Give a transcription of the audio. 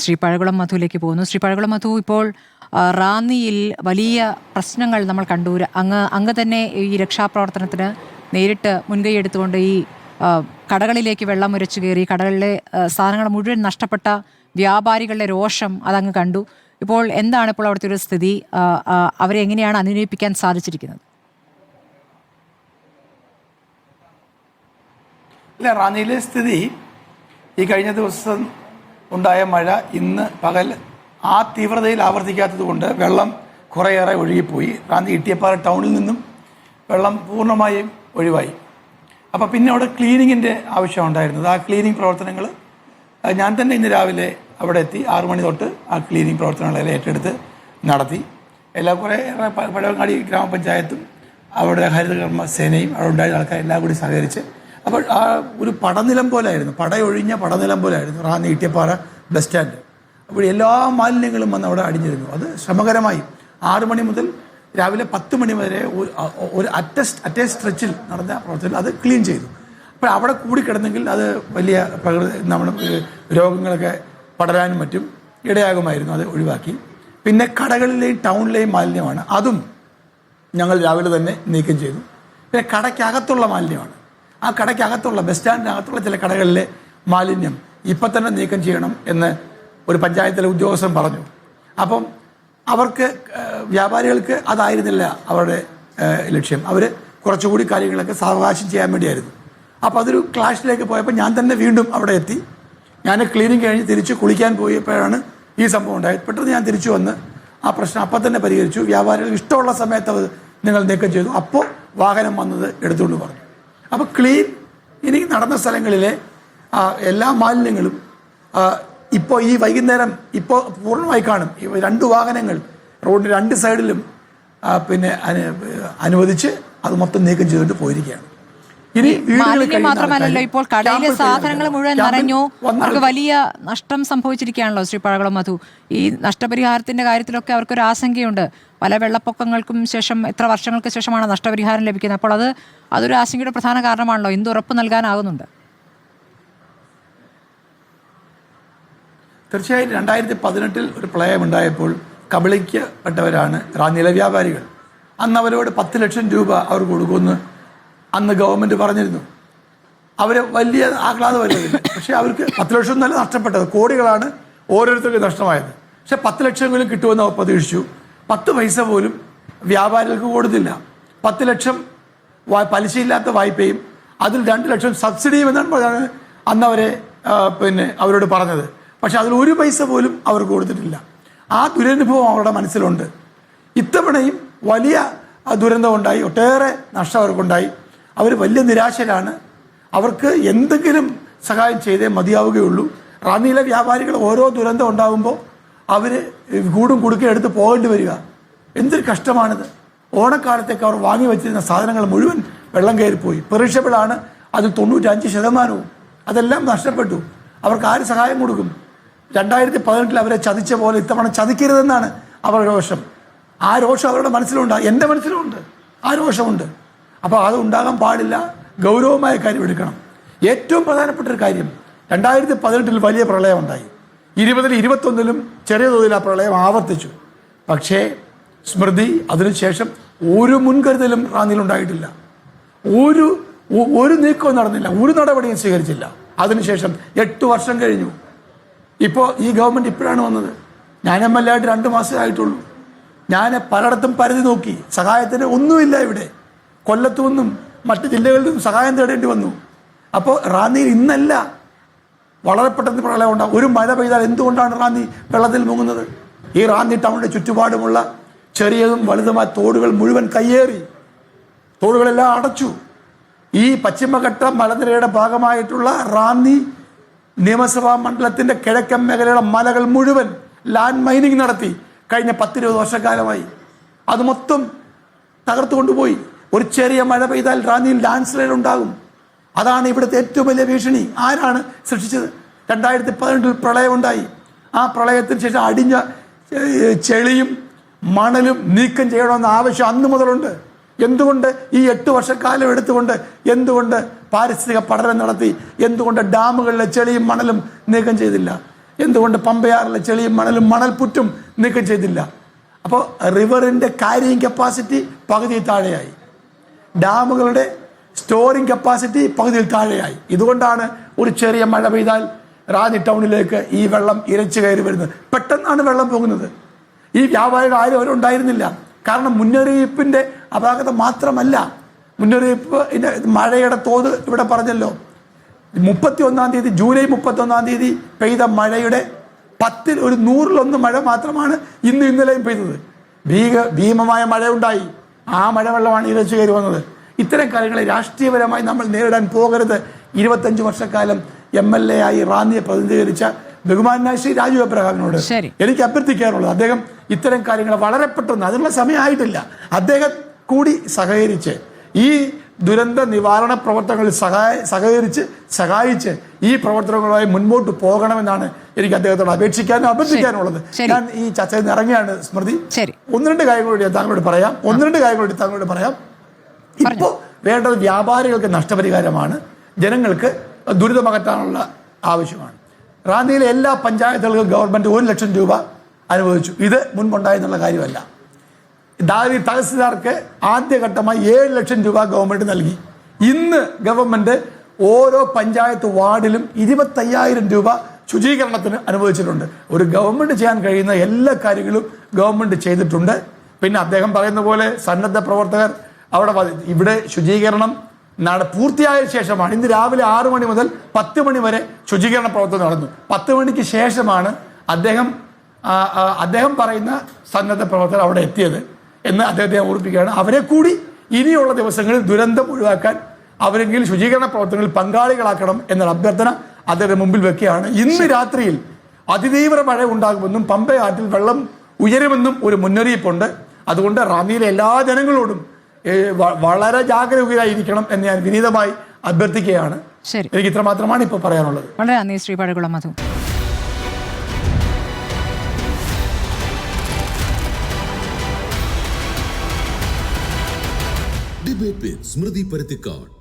ശ്രീ പഴകുളം മധുവിലേക്ക് പോകുന്നു. ശ്രീ പഴകുളം മധു, ഇപ്പോൾ റാന്നിയിൽ വലിയ പ്രശ്നങ്ങൾ നമ്മൾ കണ്ടു. അങ്ങ് തന്നെ ഈ രക്ഷാപ്രവർത്തനത്തിന് നേരിട്ട് മുൻകൈ എടുത്തുകൊണ്ട് ഈ കടകളിലേക്ക് വെള്ളം ഉരച്ചു കയറി കടകളിലെ സാധനങ്ങൾ മുഴുവൻ നഷ്ടപ്പെട്ട വ്യാപാരികളുടെ രോഷം അതങ്ങ് കണ്ടു. ഇപ്പോൾ എന്താണ് ഇപ്പോൾ അവിടുത്തെ ഒരു സ്ഥിതി? അവരെ എങ്ങനെയാണ് അനുനയിപ്പിക്കാൻ സാധിച്ചിരിക്കുന്നത്? ഇല്ല, റാന്നിയിലെ സ്ഥിതി ഈ കഴിഞ്ഞ ദിവസം ഉണ്ടായ മഴ ഇന്ന് പകൽ ആ തീവ്രതയിൽ ആവർത്തിക്കാത്തത് കൊണ്ട് വെള്ളം കുറേയേറെ ഒഴുകിപ്പോയി. റാന്നി ഇട്ടിയപ്പാറ ടൗണിൽ നിന്നും വെള്ളം പൂർണ്ണമായും ഒഴിവായി. അപ്പോൾ പിന്നെ അവിടെ ക്ലീനിങ്ങിൻ്റെ ആവശ്യം ഉണ്ടായിരുന്നത്. ആ ക്ലീനിങ് പ്രവർത്തനങ്ങൾ ഞാൻ തന്നെ ഇന്ന് രാവിലെ അവിടെ എത്തി 6 മണി തൊട്ട് ആ ക്ലീനിങ് പ്രവർത്തനങ്ങളെല്ലാം ഏറ്റെടുത്ത് നടത്തി. കുറേ പഴവങ്ങാടി ഗ്രാമപഞ്ചായത്തും അവിടെ ഹരിതകർമ്മ സേനയും അവിടെ ഉണ്ടായ ആൾക്കാരെല്ലാം കൂടി സഹകരിച്ച് അപ്പോൾ ആ ഒരു പടനിലം പോലായിരുന്നു, പടയൊഴിഞ്ഞ പടനിലം പോലായിരുന്നു റാന്നി ഇട്ടിയപ്പാറ ബസ് സ്റ്റാൻഡ്. അപ്പോൾ എല്ലാ മാലിന്യങ്ങളും വന്ന് അവിടെ അടിഞ്ഞിരുന്നു. അത് ശ്രമകരമായി 6 മണി മുതൽ രാവിലെ 10 മണി വരെ ഒരു അറ്റേ സ്ട്രെച്ചിൽ നടന്ന പ്രവർത്തനം അത് ക്ലീൻ ചെയ്തു. അപ്പോൾ അവിടെ കൂടിക്കിടന്നെങ്കിൽ അത് വലിയ നമ്മുടെ രോഗങ്ങളൊക്കെ പടരാനും മറ്റും ഇടയാകുമായിരുന്നു. അത് ഒഴിവാക്കി. പിന്നെ കടകളിലെയും ടൗണിലെയും മാലിന്യമാണ്, അതും ഞങ്ങൾ രാവിലെ തന്നെ നീക്കം ചെയ്തു. പിന്നെ കടയ്ക്കകത്തുള്ള മാലിന്യമാണ്, ആ കടയ്ക്കകത്തുള്ള ബസ് സ്റ്റാൻഡിനകത്തുള്ള ചില കടകളിലെ മാലിന്യം ഇപ്പം തന്നെ നീക്കം ചെയ്യണം എന്ന് ഒരു പഞ്ചായത്തിലെ ഉദ്യോഗസ്ഥൻ പറഞ്ഞു. അപ്പം അവർക്ക് വ്യാപാരികൾക്ക് അതായിരുന്നില്ല അവരുടെ ലക്ഷ്യം. അവർ കുറച്ചുകൂടി കാര്യങ്ങളൊക്കെ സാവകാശം ചെയ്യാൻ വേണ്ടിയായിരുന്നു. അപ്പോൾ അതൊരു ക്ലാഷിലേക്ക് പോയപ്പോൾ ഞാൻ തന്നെ വീണ്ടും അവിടെ എത്തി. ഞാൻ ക്ലീനിങ് കഴിഞ്ഞ് തിരിച്ച് കുളിക്കാൻ പോയപ്പോഴാണ് ഈ സംഭവം ഉണ്ടായത്. പെട്ടെന്ന് ഞാൻ തിരിച്ചു വന്ന് ആ പ്രശ്നം അപ്പം തന്നെ പരിഹരിച്ചു. വ്യാപാരികൾ ഇഷ്ടമുള്ള സമയത്ത് അത് നിങ്ങൾ നീക്കം ചെയ്തു. അപ്പോൾ വാഹനം വന്നത് എടുത്തുകൊണ്ട് പറഞ്ഞു. അപ്പോൾ ക്ലീൻ ഇനി നടന്ന സ്ഥലങ്ങളിലെ എല്ലാ മാലിന്യങ്ങളും ഇപ്പോൾ ഈ വൈകുന്നേരം ഇപ്പോൾ പൂർണ്ണമായി കാണും. ഈ 2 വാഹനങ്ങൾ റോഡിൻ്റെ 2 സൈഡിലും പിന്നെ അനുവദിച്ച് അത് മൊത്തം നീക്കം ചെയ്തുകൊണ്ട് പോയിരിക്കുകയാണ്. ഇനി മാത്രമല്ലല്ലോ, ഇപ്പോൾ കടയിലെ സാധനങ്ങൾ മുഴുവൻ നിറഞ്ഞു, അവർക്ക് വലിയ നഷ്ടം സംഭവിച്ചിരിക്കുകയാണല്ലോ ശ്രീ പഴകുളം മധു. ഈ നഷ്ടപരിഹാരത്തിന്റെ കാര്യത്തിലൊക്കെ അവർക്കൊരു ആശങ്കയുണ്ട്. പല വെള്ളപ്പൊക്കങ്ങൾക്കും ശേഷം എത്ര വർഷങ്ങൾക്ക് ശേഷമാണ് നഷ്ടപരിഹാരം ലഭിക്കുന്നത്. അപ്പോൾ അതൊരു ആശങ്കയുടെ പ്രധാന കാരണമാണല്ലോ. എന്ത് ഉറപ്പ് നൽകാനാകുന്നുണ്ട്? തീർച്ചയായും 2018 ഒരു പ്രളയം ഉണ്ടായപ്പോൾ കബളിക്കപ്പെട്ടവരാണ് റാന്നിയിലെ വ്യാപാരികൾ. അന്ന് അവരോട് 10 ലക്ഷം രൂപ അവർ കൊടുക്കുമെന്ന് അന്ന് ഗവൺമെൻറ് പറഞ്ഞിരുന്നു. അവർ വലിയ ആഹ്ലാദപരമില്ല. പക്ഷേ അവർക്ക് 10 ലക്ഷം എന്നല്ല നഷ്ടപ്പെട്ടത്, കോടികളാണ് ഓരോരുത്തർക്കും നഷ്ടമായത്. പക്ഷെ 10 ലക്ഷമെങ്കിലും കിട്ടുമെന്ന് അവർ പ്രതീക്ഷിച്ചു. 10 പൈസ പോലും വ്യാപാരികൾക്ക് കൊടുത്തില്ല. 10 ലക്ഷം പലിശയില്ലാത്ത വായ്പയും അതിൽ 2 ലക്ഷം സബ്സിഡിയും എന്നാണ് അന്ന് അവരെ അവരോട് പറഞ്ഞത്. പക്ഷെ അതിൽ 1 പൈസ പോലും അവർക്ക് കൊടുത്തിട്ടില്ല. ആ ദുരനുഭവം അവരുടെ മനസ്സിലുണ്ട്. ഇത്തവണയും വലിയ ദുരന്തമുണ്ടായി, ഒട്ടേറെ നഷ്ടം അവർക്കുണ്ടായി. അവർ വലിയ നിരാശരാണ്. അവർക്ക് എന്തെങ്കിലും സഹായം ചെയ്തേ മതിയാവുകയുള്ളൂ. റാന്നിയിലെ വ്യാപാരികൾ ഓരോ ദുരന്തം ഉണ്ടാകുമ്പോൾ അവർ കൂടും കുടുക്കും എടുത്ത് പോകേണ്ടി വരിക. എന്തൊരു കഷ്ടമാണിത്. ഓണക്കാലത്തേക്ക് അവർ വാങ്ങി വെച്ചിരുന്ന സാധനങ്ങൾ മുഴുവൻ വെള്ളം കയറിപ്പോയി. പെറിഷബിളാണ്, അതിൽ 95% അതെല്ലാം നഷ്ടപ്പെട്ടു. അവർക്ക് ആര് സഹായം കൊടുക്കും? 2018 അവരെ ചതിച്ച പോലെ ഇത്തവണ ചതിക്കരുതെന്നാണ് അവരുടെ രോഷം. ആ രോഷം അവരുടെ മനസ്സിലുണ്ട്, എൻ്റെ മനസ്സിലുണ്ട്, ആ രോഷമുണ്ട്. അപ്പോൾ അത് ഉണ്ടാകാൻ പാടില്ല. ഗൗരവമായ കാര്യം എടുക്കണം. ഏറ്റവും പ്രധാനപ്പെട്ട ഒരു കാര്യം, 2018 വലിയ പ്രളയം ഉണ്ടായി. 20 21 ചെറിയ തോതിൽ ആ പ്രളയം ആവർത്തിച്ചു. പക്ഷേ സ്മൃതി അതിനുശേഷം ഒരു മുൻകരുതലും റാന്നിയിലുണ്ടായിട്ടില്ല. ഒരു നീക്കവും നടന്നില്ല, ഒരു നടപടിയും സ്വീകരിച്ചില്ല. അതിനുശേഷം 8 വർഷം കഴിഞ്ഞു. ഇപ്പോൾ ഈ ഗവൺമെൻറ് ഇപ്പോഴാണ് വന്നത്. ഞാൻ MLA ആയിട്ട് 2 മാസമേ ആയിട്ടുള്ളൂ. ഞാൻ പലയിടത്തും പരതി നോക്കി, സഹായത്തിന് ഒന്നുമില്ല. ഇവിടെ കൊല്ലത്തു നിന്നും മറ്റ് ജില്ലകളിൽ നിന്നും സഹായം തേടേണ്ടി വന്നു. അപ്പോൾ റാന്നിയിൽ ഇന്നല്ല, വളരെ പെട്ടെന്ന് പ്രളയം ഉണ്ടാകും. ഒരു മഴ പെയ്താൽ എന്തുകൊണ്ടാണ് റാന്നി വെള്ളത്തിൽ മുങ്ങുന്നത്? ഈ റാന്നി ടൗണിൻ്റെ ചുറ്റുപാടുമുള്ള ചെറിയതും വലുതുമായ തോടുകൾ മുഴുവൻ കയ്യേറി, തോടുകളെല്ലാം അടച്ചു. ഈ പശ്ചിമഘട്ട മലനിരയുടെ ഭാഗമായിട്ടുള്ള റാന്നി നിയമസഭാ മണ്ഡലത്തിൻ്റെ കിഴക്കൻ മേഖലയുടെ മലകൾ മുഴുവൻ ലാൻഡ് മൈനിങ് നടത്തി കഴിഞ്ഞ 10-20 വർഷക്കാലമായി. അത് മൊത്തം തകർത്തു കൊണ്ടുപോയി. ഒരു ചെറിയ മഴ പെയ്താൽ റാന്നിയിൽ ലാൻഡ് സ്ലൈഡ് ഉണ്ടാകും. അതാണ് ഇവിടുത്തെ ഏറ്റവും വലിയ ഭീഷണി. ആരാണ് സൃഷ്ടിച്ചത്? 2018 പ്രളയം ഉണ്ടായി. ആ പ്രളയത്തിന് ശേഷം അടിഞ്ഞ ചെളിയും മണലും നീക്കം ചെയ്യണമെന്ന ആവശ്യം അന്ന് മുതലുണ്ട്. എന്തുകൊണ്ട് ഈ 8 വർഷക്കാലം എടുത്തുകൊണ്ട് എന്തുകൊണ്ട് പാരിസ്ഥിതിക പഠനം നടത്തി? എന്തുകൊണ്ട് ഡാമുകളിലെ ചെളിയും മണലും നീക്കം ചെയ്തില്ല? എന്തുകൊണ്ട് പമ്പയാറിലെ ചെളിയും മണലും മണൽപ്പുറ്റും നീക്കം ചെയ്തില്ല? അപ്പോൾ റിവറിൻ്റെ ക്യാരിയിങ് കപ്പാസിറ്റി പകുതിയിൽ താഴെയായി, ഡാമുകളുടെ സ്റ്റോറിങ് കപ്പാസിറ്റി പകുതിയിൽ താഴെയായി. ഇതുകൊണ്ടാണ് ഒരു ചെറിയ മഴ പെയ്താൽ റാന്നി ടൗണിലേക്ക് ഈ വെള്ളം ഇരച്ചു കയറി വരുന്നത്. പെട്ടെന്നാണ് വെള്ളം പോകുന്നത്. ഈ വ്യാപാരികൾ ആരും അവരുണ്ടായിരുന്നില്ല. കാരണം മുന്നറിയിപ്പിൻ്റെ അപാകത മാത്രമല്ല, മുന്നറിയിപ്പ് മഴയുടെ തോത് ഇവിടെ പറഞ്ഞല്ലോ. 31-ാം തീയതി, ജൂലൈ 31-ാം തീയതി പെയ്ത മഴയുടെ 10ൽ 100-ൽ 1 മഴ മാത്രമാണ് ഇന്നലെയും പെയ്തത്. ഭീമമായ മഴ ഉണ്ടായി. ആ മഴവെള്ളമാണ് ഇരച്ചു കയറി വന്നത്. ഇത്തരം കാര്യങ്ങളെ രാഷ്ട്രീയപരമായി നമ്മൾ നേരിടാൻ പോകരുത്. 25 വർഷക്കാലം MLA ആയി റാന്നിയെ പ്രതിനിധീകരിച്ച ബഹുമാനായ ശ്രീ രാജു എബ്രഹാമിനോട് എനിക്ക് അഭ്യർത്ഥിക്കാനുള്ളത്, അദ്ദേഹം ഇത്തരം കാര്യങ്ങൾ വളരെ പെട്ടെന്ന്, അതിനുള്ള സമയമായിട്ടില്ല, അദ്ദേഹം കൂടി സഹകരിച്ച് ഈ ദുരന്ത നിവാരണ പ്രവർത്തനങ്ങളിൽ സഹായിച്ച് ഈ പ്രവർത്തനങ്ങളുമായി മുൻപോട്ട് പോകണമെന്നാണ് എനിക്ക് അദ്ദേഹത്തോട് അപേക്ഷിക്കാനും അഭ്യർത്ഥിക്കാനുള്ളത്. ഞാൻ ഈ ചർച്ചയിൽ നിന്ന് ഇറങ്ങിയാണ് സ്മൃതി. 1-2 കാര്യങ്ങളോട് ഞാൻ താങ്കളോട് പറയാം. ഇപ്പോൾ വേണ്ടത് വ്യാപാരികൾക്ക് നഷ്ടപരിഹാരമാണ്, ജനങ്ങൾക്ക് ദുരിതമകറ്റാനുള്ള ആവശ്യമാണ്. റാന്നിയിലെ എല്ലാ പഞ്ചായത്തുകൾക്കും ഗവൺമെന്റ് 1 ലക്ഷം രൂപ അനുവദിച്ചു. ഇത് മുൻപുണ്ടായെന്നുള്ള കാര്യമല്ല. തഹസിൽദാർക്ക് ആദ്യഘട്ടമായി 7 ലക്ഷം രൂപ ഗവൺമെന്റ് നൽകി. ഇന്ന് ഗവൺമെന്റ് ഓരോ പഞ്ചായത്ത് വാർഡിലും 25,000 രൂപ ശുചീകരണത്തിന് അനുവദിച്ചിട്ടുണ്ട്. ഒരു ഗവൺമെന്റ് ചെയ്യാൻ കഴിയുന്ന എല്ലാ കാര്യങ്ങളും ഗവൺമെന്റ് ചെയ്തിട്ടുണ്ട്. പിന്നെ അദ്ദേഹം പറയുന്ന പോലെ സന്നദ്ധ പ്രവർത്തകർ ഇവിടെ ശുചീകരണം പൂർത്തിയായ ശേഷമാണ്, ഇന്ന് രാവിലെ 6 മണി മുതൽ 10 മണി വരെ ശുചീകരണ പ്രവർത്തനം നടന്നു. 10 മണിക്ക് ശേഷമാണ് അദ്ദേഹം പറയുന്ന സന്നദ്ധ പ്രവർത്തകർ അവിടെ എത്തിയത് എന്ന് അദ്ദേഹത്തെ ഓർപ്പിക്കുകയാണ്. അവരെ കൂടി ഇനിയുള്ള ദിവസങ്ങളിൽ ദുരന്തം ഒഴിവാക്കാൻ അവരെങ്കിലും ശുചീകരണ പ്രവർത്തനങ്ങളിൽ പങ്കാളികളാക്കണം എന്നുള്ള അഭ്യർത്ഥന അദ്ദേഹത്തിന്റെ മുമ്പിൽ വെക്കുകയാണ്. ഇന്ന് രാത്രിയിൽ അതിതീവ്ര മഴ ഉണ്ടാകുമെന്നും പമ്പയാറ്റിൽ വെള്ളം ഉയരുമെന്നും ഒരു മുന്നറിയിപ്പുണ്ട്. അതുകൊണ്ട് റാന്നിയിലെ എല്ലാ ജനങ്ങളോടും വളരെ ജാഗരൂകരായിരിക്കണം എന്ന് ഞാൻ വിനീതമായി അഭ്യർത്ഥിക്കുകയാണ്. എനിക്ക് ഇത്ര മാത്രമാണ് ഇപ്പോൾ പറയാനുള്ളത്. വളരെ നന്ദി ശ്രീ പഴകുളം മധു. Debate with Smruthi Paruthikad.